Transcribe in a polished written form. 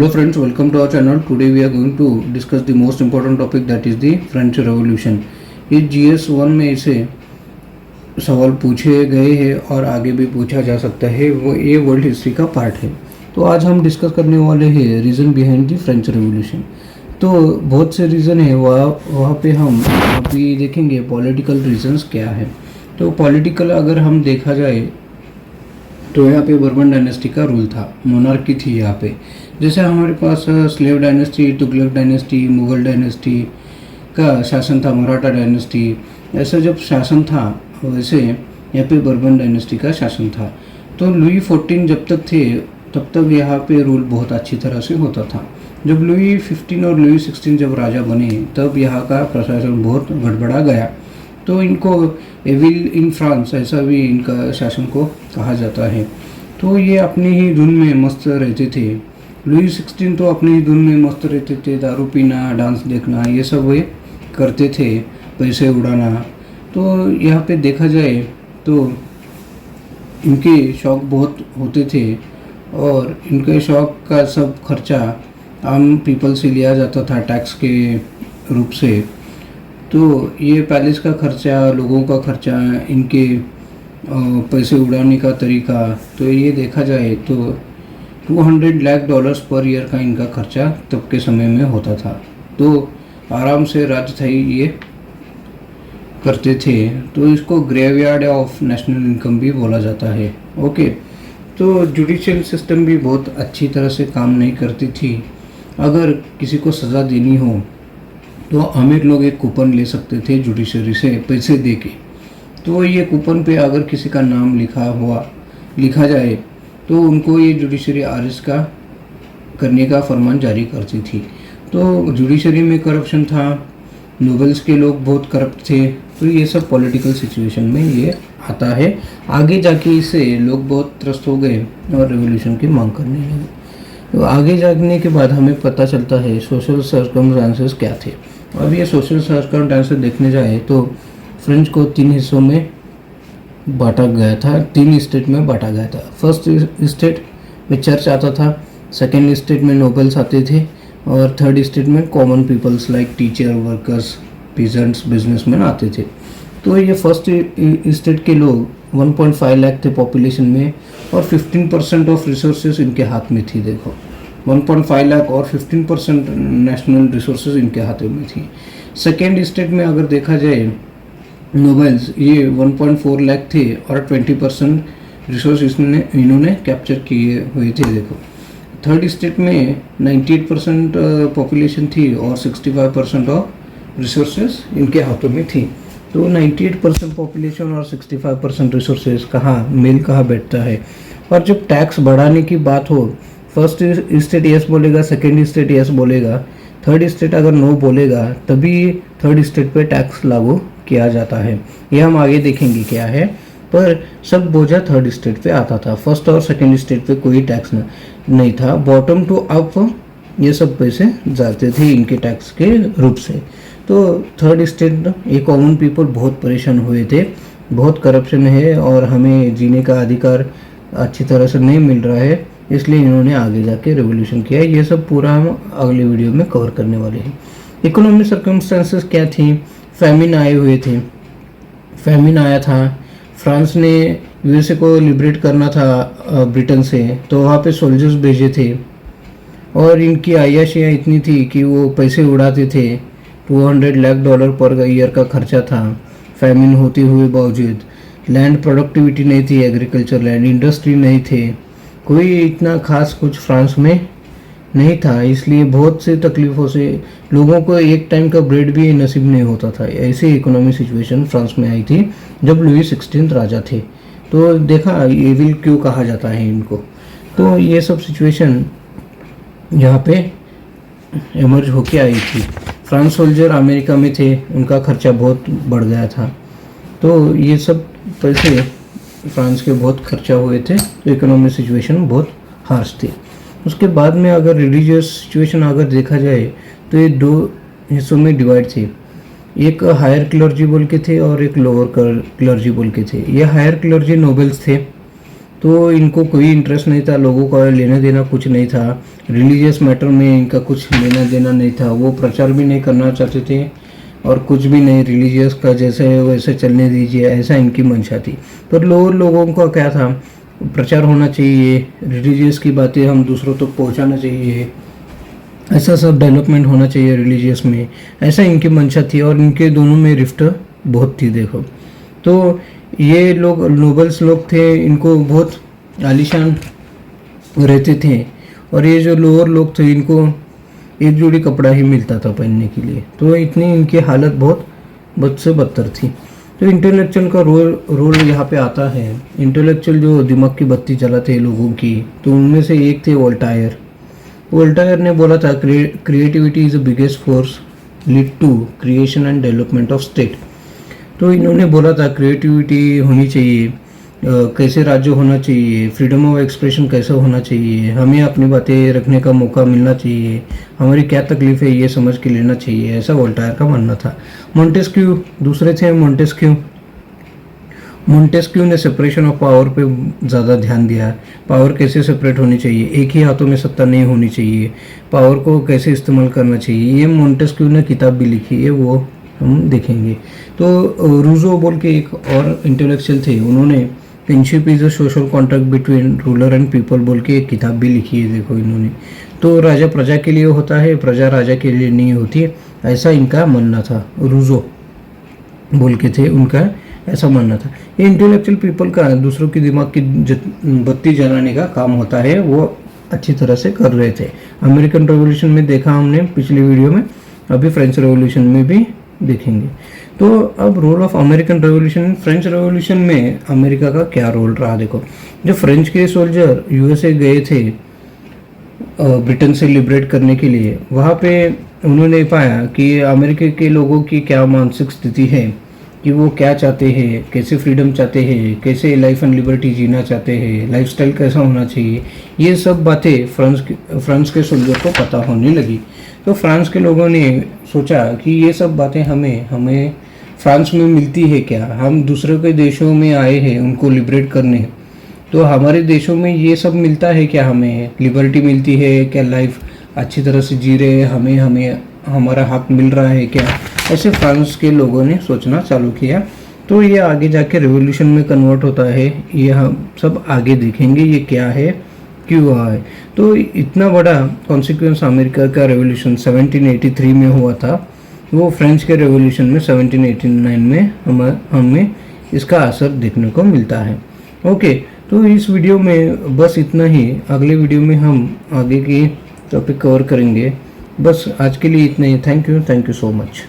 Hello friends, welcome to our channel. Today we are going to discuss the most important topic, that is the French Revolution. इस GS1 में इसे सवाल पूछे गए हैं और आगे भी पूछा जा सकता है, वो ये वर्ल्ड हिस्ट्री का पार्ट है। तो आज हम डिस्कस करने वाले हैं reason behind the French revolution. तो बहुत से रीज़न है, वहाँ पे हम अभी देखेंगे पॉलिटिकल रीजंस क्या है। तो पॉलिटिकल अगर हम देखा जाए तो यहाँ पे बर्बन डायनेस्टी का रूल था, मोनार्की थी यहाँ पे। जैसे हमारे पास slave dynasty, Tughlaq dynasty, Mughal dynasty का शासन था, मराठा डायनेस्टी, ऐसा जब शासन था वैसे यहाँ पे बर्बन डायनेस्टी का शासन था। तो लुई 14 जब तक थे तब तक यहाँ पे रूल बहुत अच्छी तरह से होता था। जब लुई 15 और लुई 16 जब राजा बने तब यहाँ का प्रशासन बहुत गड़बड़ा गया। तो इनको एविल इन फ्रांस ऐसा भी इनका शासन को कहा जाता है। तो ये अपनी ही धुन में मस्त रहते थे। लुई 16 तो अपनी ही धुन में मस्त रहते थे, दारू पीना, डांस देखना, ये सब वे करते थे, पैसे उड़ाना। तो यहाँ पे देखा जाए तो इनके शौक बहुत होते थे और इनके शौक का सब खर्चा आम पीपल से लिया जाता था टैक्स के रूप से। तो ये पैलेस का खर्चा, लोगों का खर्चा, इनके पैसे उड़ाने का तरीका, तो ये देखा जाए तो $200 लाख पर ईयर का इनका खर्चा तब के समय में होता था। तो आराम से राजशाही ये करते थे। तो इसको ग्रेवयार्ड ऑफ नेशनल इनकम भी बोला जाता है। ओके, तो जुडिशियल सिस्टम भी बहुत अच्छी तरह से काम नहीं करती थी। अगर किसी को सज़ा देनी हो तो अमीर लोग एक कूपन ले सकते थे जुडिशरी से पैसे दे के। तो ये कूपन पे अगर किसी का नाम लिखा जाए तो उनको ये जुडिशरी अरेस्ट करने का फरमान जारी करती थी। तो जुडिशरी में करप्शन था, नोबल्स के लोग बहुत करप्ट थे। तो ये सब पॉलिटिकल सिचुएशन में ये आता है। आगे जाके इससे लोग बहुत त्रस्त हो गए और रेवोल्यूशन की मांग करने लगे। तो आगे जाने के बाद हमें पता चलता है सोशल सर्कमस्टांसेस क्या थे। अब ये सोशल सर्कमस्टांसेस देखने जाए तो फ्रेंच को 3 हिस्सों में बांटा गया था, 3 स्टेट में बांटा गया था। फर्स्ट स्टेट में चर्च आता था, सेकेंड स्टेट में नोबल्स आते थे और थर्ड स्टेट में common peoples like teacher, workers, peasants, businessman आते थे। तो ये फर्स्ट स्टेट के लोग 1.5 लाख थे पॉपुलेशन में और 15% ऑफ रिसोर्सेज इनके हाथ में थी। देखो 1.5 लाख और 15% नेशनल रिसोर्सेज इनके हाथ में थी। सेकेंड स्टेट में अगर देखा जाए नोबल्स, ये 1.4 लाख थे और 20% रिसोर्स इन्होंने कैप्चर किए हुए थे। देखो थर्ड स्टेट में 98% पॉपुलेशन थी और 65% ऑफ रिसोर्सेज इनके हाथों में थी। तो 98% पॉपुलेशन और 65% रिसोर्सेज मेल कहाँ बैठता है। और जब टैक्स बढ़ाने की बात हो, फर्स्ट स्टेट यस बोलेगा, सेकेंड स्टेट यस बोलेगा, थर्ड स्टेट अगर नो बोलेगा तभी थर्ड स्टेट पे टैक्स लागू किया जाता है। ये हम आगे देखेंगे क्या है। पर सब बोझा थर्ड स्टेट पे आता था, फर्स्ट और सेकेंड स्टेट पे कोई टैक्स नहीं था। बॉटम टू अप ये सब पैसे जाते थे इनके टैक्स के रूप से। तो थर्ड स्टेट ये कॉमन पीपल बहुत परेशान हुए थे, बहुत करप्शन है और हमें जीने का अधिकार अच्छी तरह से नहीं मिल रहा है, इसलिए इन्होंने आगे जाके रेवोल्यूशन किया। ये सब पूरा हम अगले वीडियो में कवर करने वाले हैं। इकोनॉमिक सर्कमस्टेंसेस क्या थी? फैमिन आए हुए थे, फैमिन आया था। फ्रांस ने यूएसए को लिबरेट करना था ब्रिटेन से, तो वहाँ पे सोल्जर्स भेजे थे और इनकी अय्याशियाँ इतनी थी कि वो पैसे उड़ाते थे। $200 लाख पर ईयर का खर्चा था। फैमिन होते हुए बावजूद लैंड प्रोडक्टिविटी नहीं थी, एग्रीकल्चर लैंड, इंडस्ट्री नहीं थे, कोई इतना खास कुछ फ्रांस में नहीं था। इसलिए बहुत से तकलीफ़ों से लोगों को एक टाइम का ब्रेड भी नसीब नहीं होता था। ऐसी इकोनॉमिक सिचुएशन फ्रांस में आई थी जब लुई 16 राजा थे। तो देखा एविल क्यों कहा जाता है इनको। तो ये सब सिचुएशन यहाँ पे एमर्ज होके आई थी। फ्रांस सोल्जर अमेरिका में थे, उनका खर्चा बहुत बढ़ गया था। तो ये सब पैसे फ्रांस के बहुत खर्चा हुए थे। तो इकोनॉमिक सिचुएशन बहुत हार्श थी। उसके बाद में अगर रिलीजियस सिचुएशन अगर देखा जाए तो ये 2 हिस्सों में डिवाइड थे। एक हायर क्लर्जी बोल के थे और एक लोअर क्लर्जी बोल के थे। ये हायर क्लर्जी नोबल्स थे तो इनको कोई इंटरेस्ट नहीं था, लोगों का लेना देना कुछ नहीं था, रिलीजियस मैटर में इनका कुछ लेना देना नहीं था, वो प्रचार भी नहीं करना चाहते थे और कुछ भी नहीं, रिलीजियस का जैसे वैसे चलने दीजिए, ऐसा इनकी मंशा थी। पर लोगों का क्या था, प्रचार होना चाहिए, रिलीजियस की बातें हम दूसरों तक पहुंचाना चाहिए, ऐसा सब डेवलपमेंट होना चाहिए रिलीजियस में, ऐसा इनकी मंशा थी। और इनके दोनों में रिफ्ट बहुत थी देखो। तो ये लोग नोबल्स लोग थे, इनको बहुत आलीशान रहते थे, और ये जो लोअर लोग थे इनको एक जोड़ी कपड़ा ही मिलता था पहनने के लिए। तो इतनी इनकी हालत बहुत बद से बदतर थी। तो इंटेलेक्चुअल का रोल यहाँ पे आता है। इंटेलेक्चुअल जो दिमाग की बत्ती जलाते हैं लोगों की, तो उनमें से एक थे वोल्टायर। वोल्टायर ने बोला था creativity is the biggest force lead to creation and development of state. तो इन्होंने बोला था क्रिएटिविटी होनी चाहिए, कैसे राज्य होना चाहिए, फ्रीडम ऑफ एक्सप्रेशन कैसे होना चाहिए, हमें अपनी बातें रखने का मौका मिलना चाहिए, हमारी क्या तकलीफ है ये समझ के लेना चाहिए, ऐसा वोल्टायर का मानना था। मोंटेस्क्यू दूसरे थे। मोंटेस्क्यू ने सेपरेशन ऑफ पावर पे ज़्यादा ध्यान दिया। पावर कैसे सेपरेट होनी चाहिए, एक ही हाथों में सत्ता नहीं होनी चाहिए, पावर को कैसे इस्तेमाल करना चाहिए, ये मोंटेस्क्यू ने किताब भी लिखी है, वो हम देखेंगे। तो रूजो बोल के एक और इंटेलेक्चुअल थे, उन्होंने friendship is a social contract between ruler and people बोल के एक किताब भी लिखी है देखो इन्होंने। तो राजा प्रजा के लिए होता है, प्रजा राजा के लिए नहीं होती, ऐसा इनका मानना था। रूजो बोल के थे, उनका ऐसा मानना था। ये इंटेलेक्चुअल पीपल का दूसरों की दिमाग की बत्ती जलाने का काम होता है, वो अच्छी तरह से कर रहे थे। अमेरिकन रेवोल्यूशन में देखा हमने पिछली वीडियो में, अभी फ्रेंच रेवोल्यूशन में भी देखेंगे। तो अब role of American revolution, French revolution में अमेरिका का क्या रोल रहा देखो। जो फ्रेंच के सोल्जर यूएसए गए थे ब्रिटेन से लिबरेट करने के लिए, वहाँ पे उन्होंने पाया कि अमेरिका के लोगों की क्या मानसिक स्थिति है, कि वो क्या चाहते हैं, कैसे फ्रीडम चाहते हैं, कैसे लाइफ एंड लिबर्टी जीना चाहते हैं, लाइफस्टाइल कैसा होना चाहिए, ये सब बातें फ्रांस के सोल्जर को पता होने लगी। तो फ्रांस के लोगों ने सोचा कि ये सब बातें हमें फ्रांस में मिलती है क्या, हम दूसरे के देशों में आए हैं उनको लिबरेट करने, तो हमारे देशों में ये सब मिलता है क्या, हमें लिबर्टी मिलती है क्या, लाइफ अच्छी तरह से जी रहे हैं, हमें हमारा हक मिल रहा है क्या, ऐसे फ्रांस के लोगों ने सोचना चालू किया। तो ये आगे जाके रेवोल्यूशन में कन्वर्ट होता है, ये हम सब आगे देखेंगे ये क्या है, क्यों हुआ है। तो इतना बड़ा कॉन्सिक्वेंस अमेरिका का रेवोल्यूशन 1783 में हुआ था, वो फ्रेंच के रेवोल्यूशन में 1789 में हमें इसका असर देखने को मिलता है। ओके, तो इस वीडियो में बस इतना ही, अगले वीडियो में हम आगे की टॉपिक कवर करेंगे। बस आज के लिए इतना ही। Thank you so much.